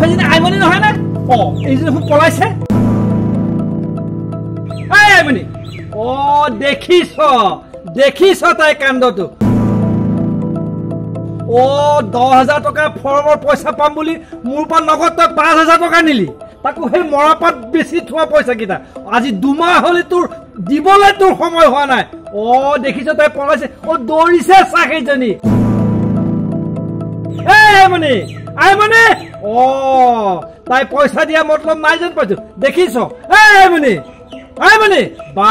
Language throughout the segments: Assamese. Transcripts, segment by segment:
সেইজনী আইমণি নহয় নে এইজনী খুব পলাইছে আইমণি দেখিছ তাই কাণ্ডটো 10,000 টকা ফৰ্মৰ পইচা পাম বুলি মোৰ পৰা নগদ তই 5,000 টকা নিলি তাকো সেই মৰাপাত বেছি থোৱা পইচা কেইটা আজি 2 মাহ হলে তোৰ দিবলৈ তোৰ সময় হোৱা নাই দেখিছ তাই পলাইছে দৌৰিছে চাকেইজনী আইমণি তাই পইচা দিয়া মতলব নাই যেন পাইছো দেখিছ আইমণি বা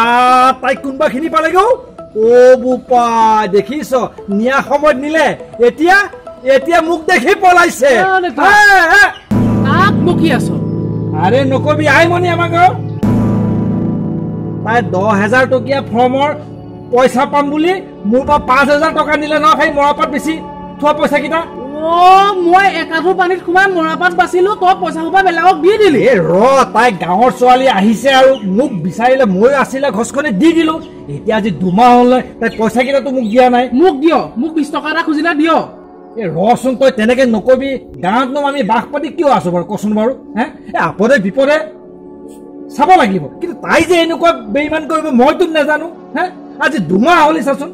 তাই কোনবা খিনি পালেগৈ বোপা দেখিছ নিয়া সময়ত নিলে এতিয়া মোক দেখি পলাইছে আৰে নকবি আইমণি আমাক তাই 10,000 টকীয়া ফৰ্মৰ পইচা পাম বুলি মোৰ পৰা 5,000 টকা নিলে ন সেই মৰাপাত বেছি থোৱা পইচা কেইটা মই একাঠু পানীত সোমাই মৰাপাত বাচিলো তই পইচা সোপা বেলেগক দি দিলি তাই গাঁৱৰ ছোৱালী আহিছে আৰু মোক বিচাৰিলে মই আছিলে ঘছখনে দি দিলো এতিয়া আজি 2 মাহ হলে তাই পইচা কেইটাতো মোক দিয়া নাই মোক দিয় মোক 20 টকা এটা খুজিলে দিয় ৰচোন তই তেনেকে নকবি গাঁৱতনো আমি বাস পাতি কিয় আছো বাৰু কচোন বাৰু আপদে বিপদে চাব লাগিব কিন্তু তাই যে এনেকুৱা বেইমান কৰিব মইতো নাজানো আজি 2 মাহ হলে চাচোন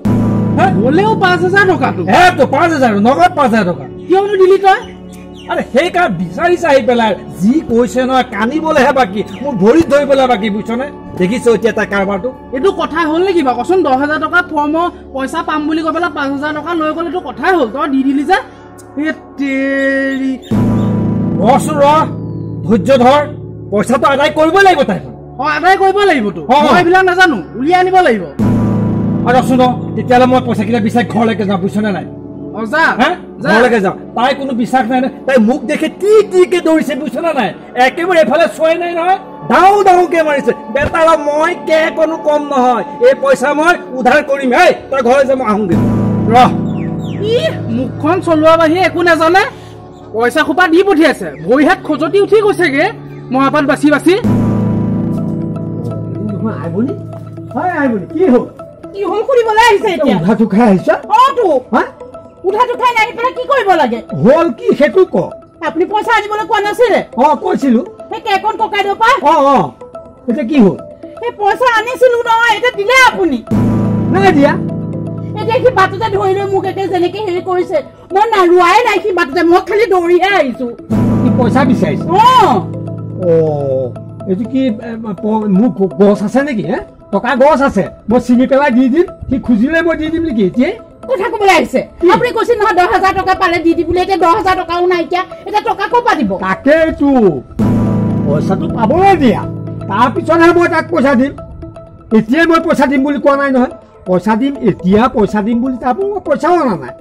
হলেও 5,000 টকাটো 5,000 নগদ 5,000 টকা কিয়নো দিলি তই আরে সেই কাম বিচাৰিছে আহি পেলাই যি কৈছে নহয় কানিবলেহে বাকী মোৰ ভৰিত ধৰিবলৈ বাকী বুঝছনে দেখিছো এতিয়া তাই কাৰবাৰটো এইটো কথাই হ'ল নেকি বা কচোন 10,000 টকা ফৰ্মৰ পইচা পাম বুলি কৈ পেলাই 5,000 টকা লৈ গ'লে তো কথাই হ'ল তই দি দিলি যে তেৰি ধৈৰ্য ধৰ পইচাটো আদায় কৰিব লাগিব তাই আদায় কৰিব লাগিব তো মই এইবিলাক নাজানো উলিয়াই আনিব লাগিব আৰু শুন তেতিয়ালে মই পইচা কিটা বিচাৰি ঘৰলৈকে যাওঁ বুঝছনে নাই ঘৰলৈকে যাওঁ তাই কোনো বিশ্বাস নাই তাই মোক দেখে টিকে দৌৰিছে বুঝছনে নাই একেবাৰে এফালে চোৱাই নাই নহয় ডাঙৰকে মাৰিছে বেটাৰা মই কে কোনো কম নহয় এই পইচা মই উদ্ধাৰ কৰিম তই ঘৰলৈ যাম আহোঁগে মুখখন চলোৱা বাহিৰে একো নাজানে পইচা খোপা দি পঠিয়াইছে ভৰি হাত খজতি উঠি গৈছেগে মৰাপাত বাচি আইমণি কি হ'ল কৰিবলৈ আহিছে এতিয়া উঠাটো খাই আহিছা উঠাটো খাই নাহি পেলাই কি কৰিব লাগে হ'ল কি সেইটো ক আপুনি পইচা আনিবলৈ কোৱা নাছিলে কৈছিলো সেই কেকন ককাই দিব পাই এতিয়া কি হ'ল সেই পইচা আনিছিলো নহয় এতিয়া দিলে আপুনি নাই দিয়া এতিয়া সি বাটতে ধৰি লৈ মোক একে যেনেকে হেৰি কৰিছে মই নাৰুৱাই নাই সি বাটতে মই খালি দৌৰিহে আহিছো কি পইচা বিচাৰিছে এইটো কি মোক গছ আছে নেকি টকা গছ আছে মই চিঙি পেলাই দি দিম সি খুজিলে মই দি দিম নেকি এতিয়া কথা ক'বলৈ আহিছে আপুনি কৈছিল নহয় 10,000 টকা পালে দি বুলি এতিয়া 10,000 টকাও নাইকিয়া এতিয়া টকা ক'ৰ পৰা দিব তাকেইতো পইচাটো পাবলৈ দিয়া তাৰপিছতহে মই তাক পইচা দিম এতিয়াই মই পইচা দিম বুলি কোৱা নাই নহয় পইচা দিম এতিয়া পইচা দিম বুলি তাৰ পৰা মই পইচাও অনা নাই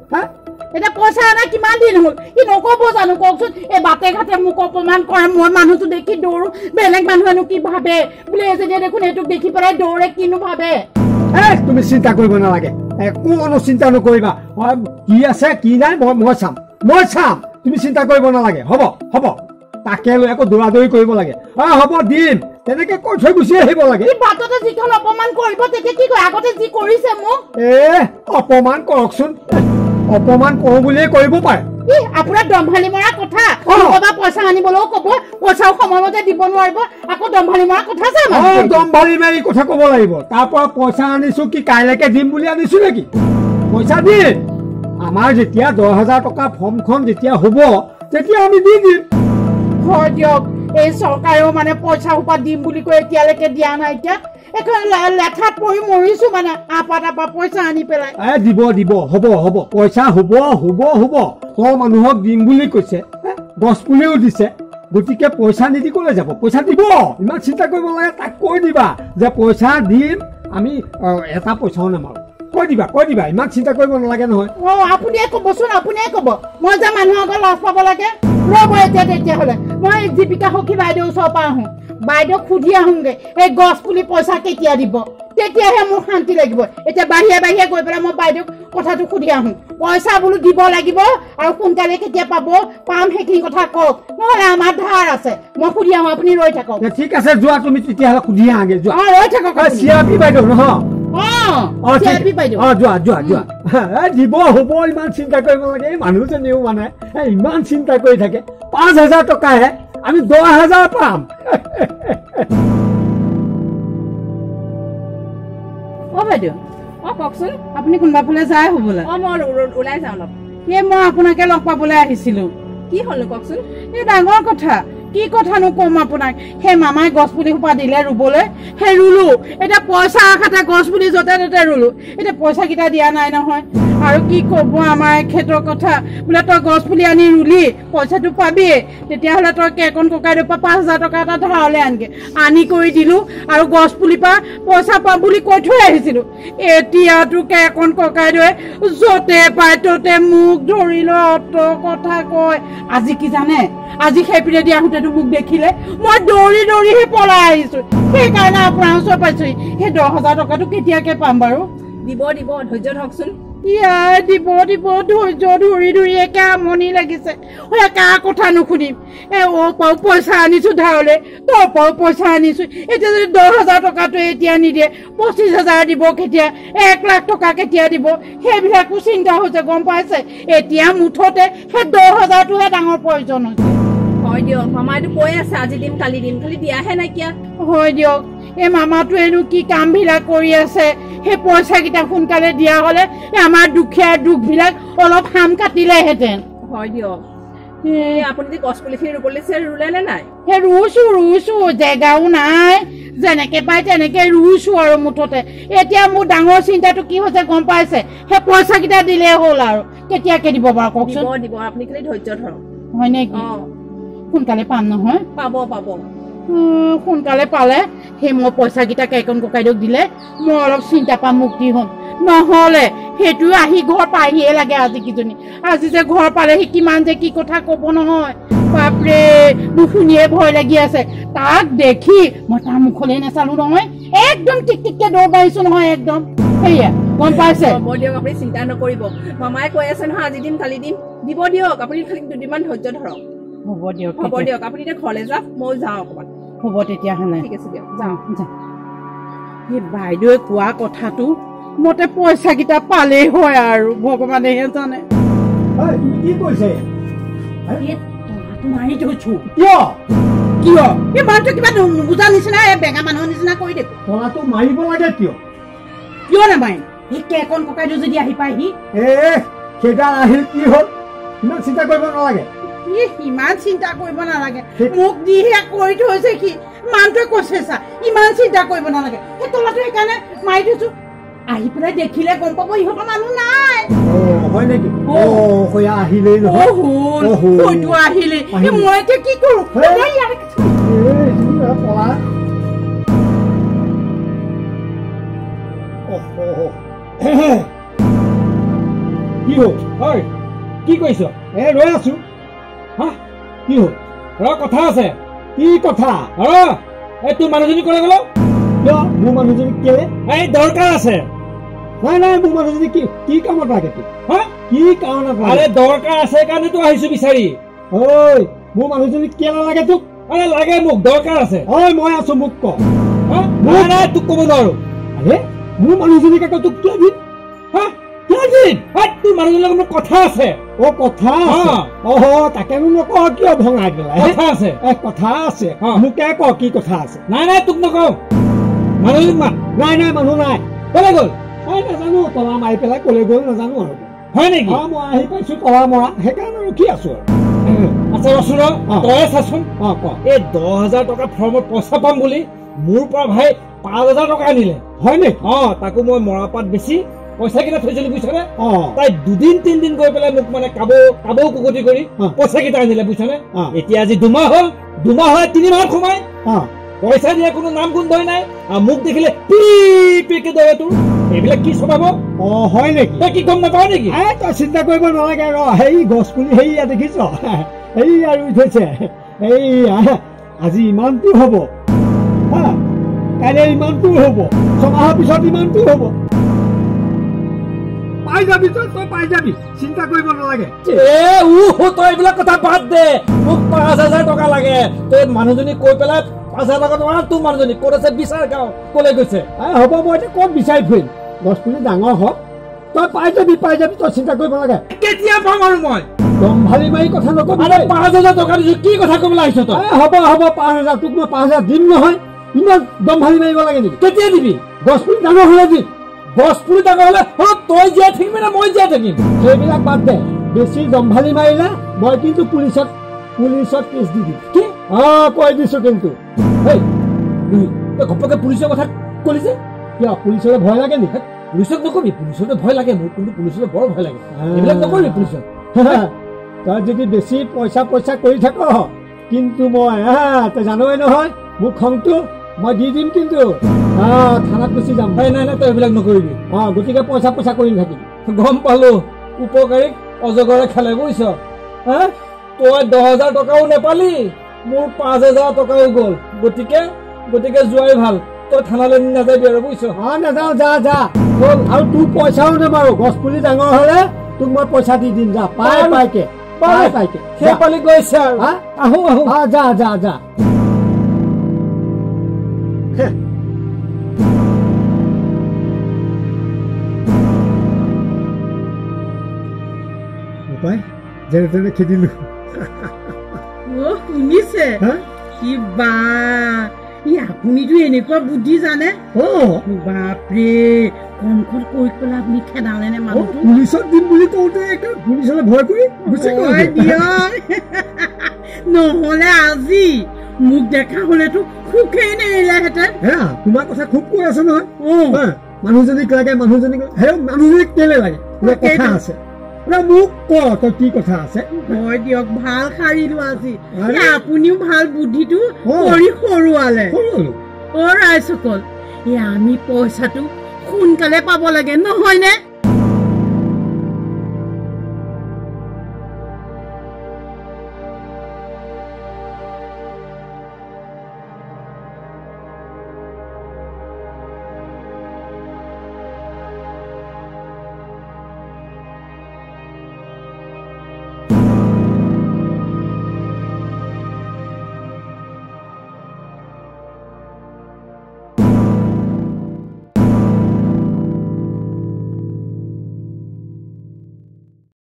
এতিয়া পইচা অনা কিমান দিন হ'ল সি নক'ব জানো কওকচোন এই বাটে ঘাটে মোক অপমান কৰে মই মানুহটো দেখি দৌৰো বেলেগ মানুহেনো কি ভাবে বোলে এজনীয়ে দেখোন এইটোক দেখি পেলাই দৌৰে কিনো ভাবে তুমি চিন্তা কৰিব নালাগে কোনো চিন্তা নকৰিবা কি আছে কি নাই মই চাম তুমি চিন্তা কৰিব নালাগে হ'ব তাকে লৈ আকৌ দৌৰাদৌৰি কৰিব লাগে হ'ব দিম তেনেকে কৈ থৈ গুচি আহিব লাগে বাটতে যিখন অপমান কৰিব তেতিয়া কি কয় আগতে যি কৰিছে মোক অপমান কৰকচোন অপমান কৰো বুলিয়ে কৰিব পাৰে আপোনাৰ দম্ভালি মৰা কথা ক'বা পইচা আনিবলৈও ক'ব পইচাও সময়মতে দিব নোৱাৰিব আকৌ দম্ভালি মৰা কথা আছে দম্ভালি মাৰি কথা ক'ব লাগিব তাৰ পৰা পইচা আনিছো কি কাইলৈকে দিম বুলি আনিছো নেকি পইচা দিম আমাৰ যেতিয়া 10,000 টকা ফৰ্মখন যেতিয়া হ'ব তেতিয়া আমি দি দিম হয় দিয়ক এই চৰকাৰেও মানে পইচা সোপা দিম বুলি কৈ এতিয়ালৈকে দিয়া নাই এতিয়া এখন লেঠাত পৰি মৰিছো মানে আপা পইচা আনি পেলাই দিব হ'ব পইচা হ'ব মানুহক দিম বুলি কৈছে গছ পুলিও দিছে গতিকে পইচা নিদি ক'লে যাব পইচা দিব ইমান চিন্তা কৰিব লাগে তাক কৈ দিবা যে পইচা দিম আমি এটা পইচাও নামাৰো কৈ দিবা ইমান চিন্তা কৰিব নালাগে নহয় আপুনিয়ে ক'বচোন আপুনিয়ে ক'ব মই যে মানুহৰ আগত লাজ পাব লাগে ৰ'ব তেতিয়াহ'লে মই দীপিকা সখী বাইদেউ ওচৰৰ পৰা আহোঁ বাইদেউক সুধি আহোঁগে এই গছ পুলি পইচা কেতিয়া দিব তেতিয়াহে মোৰ শান্তি লাগিব এতিয়া বাহিৰে গৈ পেলাই মই বাইদেউক কথাটো সুধি আহোঁ পইচা বোলো দিব লাগিব আৰু সোনকালে কেতিয়া পাম সেইখিনি কথা কওক নহ'লে আমাৰ ধাৰ আছে মই সুধি আহোঁ আপুনি ৰৈ থাকক ঠিক আছে যোৱা তুমি তেতিয়াহ'লে সুধি আহাগে যোৱা ৰৈ থাকক চিয়াপি বাইদেউ নহয় চিআইপি বাইদেউ যোৱা দিব হ'ব ইমান চিন্তা কৰিব লাগে এই মানুহজনীও মানে ইমান চিন্তা কৰি থাকে 5,000 টকাহে আমি 10,000 পাম বাইদেউ কওকচোন আপুনি কোনোবা ফালে যায় হ'বলা মই ওলাই যাওঁ অলপ মই আপোনাকে লগ পাবলৈ আহিছিলো কি হ'লনো কওকচোন এই ডাঙৰ কথা কি কথানো কম আপোনাক সেই মামাই গছ পুলি সোপা দিলে ৰুবলৈ সেই ৰুলো এতিয়া পইচা আশাতে গছ পুলি য'তে ত'তে ৰুলো এতিয়া পইচা কেইটা দিয়া নাই নহয় আৰু কি ক'ব আমাৰ খেতৰ কথা বোলে তই গছ পুলি আনি ৰুলি পইচাটো পাবি তেতিয়াহ'লে তই কেকন ককাইদেউৰ পৰা 5,000 টকা এটা ধাৰলৈ আনি কৰি দিলো আৰু গছ পুলিৰ পৰা পইচা পাম বুলি কৈ থৈ আহিছিলো এতিয়াতো কেকন ককাইদেৱে য'তে পায় ত'তে মোক ধৰি লৈ অত কথা কয় আজি কি জানে আজি সেইপিনে দি আহোঁতেতো মোক দেখিলে মই দৌৰি দৌৰিহে পলাই আহিছো সেইকাৰণে আপোনাৰ ওচৰ পাইছোহি সেই 10,000 টকাটো কেতিয়াকে পাম বাৰু দিব ধৈৰ্য ধৰকচোন দিব ধৈৰ্য ধৰি ধৰি একে আমনি লাগিছে একা কথা নুশুনিম পৰাও পইচা আনিছো ধাৰলৈ তোৰ পৰাও পইচা আনিছো এতিয়া যদি 10,000 টকাটো এতিয়া নিদিয়ে 25,000 দিব কেতিয়া 1 লাখ টকা কেতিয়া দিব সেইবিলাকো চিন্তা হৈছে গম পাইছে এতিয়া মুঠতে সেই 10,000টোহে ডাঙৰ প্ৰয়োজন হৈছে হয় দিয়ক মামাইতো কৈ আছে আজি দিম কালি দিম খালি দিয়াহে নাইকিয়া হয় দিয়ক এই মামাটো এনো কি কামবিলাক কৰি আছে সেই পইচাকেইটা সোনকালে দিয়া হ'লে আমাৰ দুখীয়াৰ দুখবিলাক অলপ হাম কাটিলেহেঁতেন হয় দিয়ক আপুনি যে গছ পুলিখিনি ৰুবলৈ ৰুলে নে নাই সেই ৰুইছো জেগাও নাই যেনেকে পাই তেনেকে ৰুইছো আৰু মুঠতে এতিয়া মোৰ ডাঙৰ চিন্তাটো কি হৈছে গম পাইছে সেই পইচাকেইটা দিলে হ'ল আৰু কেতিয়াকে দিব বাৰু কওকচোন দিব আপুনি খালি ধৈৰ্য ধৰক হয় নেকি সোনকালে পাম নহয় পাব সোনকালে পালে সেই মই পইচাকেইটা কেকন ককাইদেউক দিলে মই অলপ চিন্তা পাম মুক্তি হ'ম নহ'লে সেইটো আহি ঘৰ পাইহিয়ে লাগে আজি কিজনী আজি যে ঘৰ পালেহি কিমান যে কি কথা ক'ব নহয় বাপৰে মোৰ শুনিয়ে ভয় লাগি আছে তাক দেখি মই তাৰ মুখলৈ নাচালো নহয় একদম টিকটিককে দৌৰ মাৰিছো নহয় একদম সেয়া গম পাইছে হ'ব দিয়ক আপুনি চিন্তা নকৰিব মামাই কৈ আছে নহয় আজি দিম কালি দিম দিব দিয়ক আপুনি খালি দুদিনমান ধৈৰ্য ধৰক হ'ব দিয়ক আপুনি এতিয়া ঘৰলৈ যাওক ময়ো যাওঁ অকণমান হ'ব তেতিয়াহ'লে ঠিক আছে দিয়ক যাওঁ সেই বাইদেৱে কোৱা কথাটো মতে পইচাকেইটা পালেই হয় আৰু ভগৱানেহে জানে কি কৈছে মাৰি থৈছো কিয় এই মানুহটো কিবা নুবুজা নিচিনা বেঙা মানুহৰ নিচিনা কৰি দেখো তলাটো মাৰিব লাগে কিয় নামাৰিম সি কেকন ককাইদেউ যদি আহি পায়হি সেইডাল আহিল কি হ'ল ইমান চিন্তা কৰিব নালাগে ইমান চিন্তা কৰিব নালাগে মোক দিহে কৰি থৈছে সি মানুহটোৱে কৈছে চা ইমান চিন্তা কৰিব নালাগে সেই তলাটো সেইকাৰণে মাৰি থৈছো আহি পেলাই দেখিলে গম পাব ইহঁতৰ মানুহ নাই হয় নেকি আহিলেই নহয় আহিলে মই এতিয়া কি কৰো কি হ'ল হয় কি কৈছ ৰৈ আছো কি হ'ল কথা আছে কি কথা তোৰ মানুহজনী ক'লে গ'ল কিয় মোৰ মানুহজনী কেলে দৰকাৰ আছে নাই মোৰ মানুহজনী কি কামত লাগে তোক কি কাৰণত দৰকাৰ আছে কাৰণেতো আহিছো বিচাৰি ঐ মোৰ মানুহজনী কেলে লাগে তোক লাগে মোক দৰকাৰ আছে মই আছো মোক ক নাই তোক ক'ব নোৱাৰো মোৰ মানুহজনীক আকৌ তোক কিয় দিম তোৰ মানুহজনীৰ লগত মোৰ কথা আছে কথা তাকেনো নকওঁ কিয় ভঙাই পেলাই কথা আছে মোকে ক কি কথা আছে নাই তোক নকওঁ মানুহজনী নাই মানুহ নাই ক'লে গ'ল নাজানো তলা মাৰি পেলাই ক'লে গ'ল নাজানো আৰু হয় নেকি মই আহি পাইছো তলা মৰা সেইকাৰণে ৰখি আছো আৰু আচ্ছা ৰচোন তই চাচোন এই 10,000 টকা ফৰ্মত পইচা পাম বুলি মোৰ পৰা ভাই 5,000 টকা আনিলে হয় নেকি তাকো মই মৰাপাত বেছি পইচা কেইটা থৈছিলো বুজিছনে তাই 2-3 দিন গৈ পেলাই মোক মানে কাবৌ কুকটি কৰি পইচা কেইটা আনিলে বুজিছনে এতিয়া আজি 2 মাহ হ'ল 3 মাহত সোমাই পইচা দিয়া কোনো নাম গোন্ধই নাই মোক দেখিলে পিকে দৰে তোৰ এইবিলাক কি স্বভাৱ হয় নেকি তই কি গম নাপাৱ নেকি তই চিন্তা কৰিব নালাগে সেই গছ পুলি সেয়া দেখিছ সেই আৰু থৈছে আজি ইমানটো হ'ব কাইলৈ ইমানটো হ'ব 6 মাহৰ পিছত ইমানটো হ'ব পাই যাবি তই পাই যাবি চিন্তা কৰিব নালাগে তই এইবিলাক কথা বাদ দে মোক 5,000 টকা লাগে তই মানুহজনী কৈ পেলাই 5,000 টকা তোমাৰ তোৰ মানুহজনী ক'ত আছে বিচাৰ গাঁও ক'লে গৈছে হ'ব মই এতিয়া ক'ত বিচাৰি ফুৰিম গছপুলি ডাঙৰ হওক তই পাই যাবি তই চিন্তা কৰিব লাগে কেতিয়া পাম আৰু মই দম্ভালি মাৰি কথা নকবি 5,000 টকা দিছো কি কথা ক'বলৈ আহিছ তই হ'ব 5,000 তোক মই 5,000 দিম নহয় ইমান দম্ভালি মাৰিব লাগে নেকি কেতিয়া দিবি গছপুলি ডাঙৰ হ'লে দিম গছপুলি ডাঙৰ হ'লে তই জীয়াই থাকিবি নে মই জীয়াই থাকিম সেইবিলাক বাদ দে বেছি দম্ভালি মাৰিলে মই কিন্তু পুলিচত কেছ দি দিম কি কৈ দিছো কিন্তু তই ঘপককৈ পুলিচৰ কথা ক'লি যে কিয় পুলিচলৈ ভয় লাগে নেকি পুলিচক নকবি পুলিচলৈ ভয় লাগে মোৰ কিন্তু পুলিচলৈ বৰ ভয় লাগে এইবিলাক নকবি পুলিচক তই যদি বেছি পইচা কৰি থাক কিন্তু মই তই জানই নহয় মোৰ খংটো মই দি দিম কিন্তু থানাত গুচি যাম নাই তই এইবিলাক নকৰিবি গতিকে পইচা কৰি থাকিম গম পালো উপকাৰীক অজগৰে খালে বুজিছ তই 10,000 টকাও নেপালি মোৰ 5,000 টকাও গ'ল গতিকে যোৱাই ভাল তই থানালৈ নাযাবি আৰু বুজিছ নাযাওঁ যা হ'ল আৰু তোৰ পইচাও নামাৰো গছপুলি ডাঙৰ হ'লে তোক মই পইচা দি দিম যা পাইকে সেই পালি গৈছে আৰু আহো যা যেনে তেনে খেদিলো শুনিছে কিবা আপুনিতো এনেকুৱা বুদ্ধি জানে বাপৰে কনকট কৈ পেলাই আপুনি খেদালে নে মানুহ পুলিচত দিম বুলি কওঁতে পুলিচলৈ ভয় কৰি নহলে আজি মোক দেখা হলেতো সুখেই নেৰিলেহেঁতেন তোমাৰ কথা খুব কৈ আছে নহয় মানুহজনীক লাগে মানুহজনীক কেলে লাগে কথা আছে মোক তই কি কথা আছে হয় দিয়ক ভাল সাৰিলো আজি আপুনিও ভাল বুদ্ধিটো কৰি সৰুৱালে ৰাইজসকল আমি পইচাটো সোনকালে পাব লাগে নহয় নে